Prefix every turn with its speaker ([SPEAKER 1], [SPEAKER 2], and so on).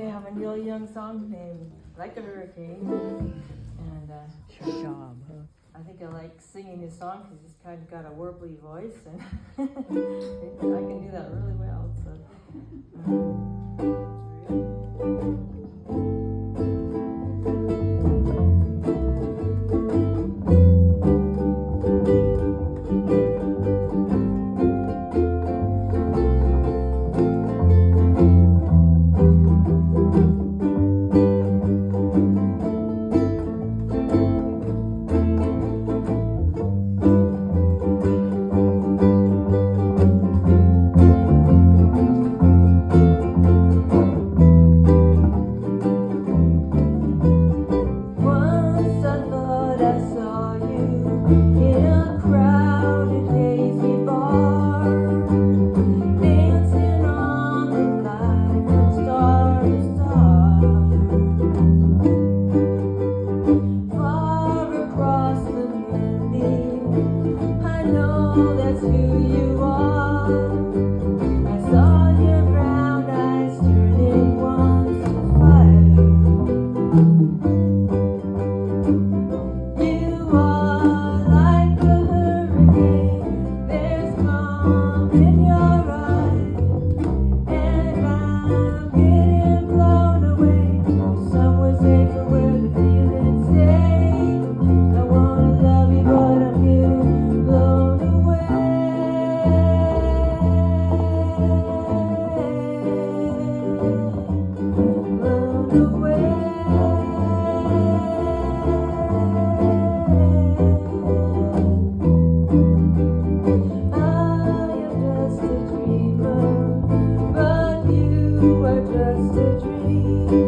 [SPEAKER 1] I have a Neil Young song named Like a Hurricane, and
[SPEAKER 2] Good job, huh?
[SPEAKER 1] I think I like singing his song because he's kind of got a warbly voice, and I can do that really well. Once I thought I saw you in a crowded, hazy bar, dancing on the line from star to star. Far across the Mississippi, I know that's who you are. I saw your brown eyes turning once to fire. You are like a hurricane, there's calm in your eyes, and I'm getting blown away. Somewhere safer where the feelings stay. I wanna love you, but I'm getting blown away. Blown away. Just a dreamer, but you are just a dream.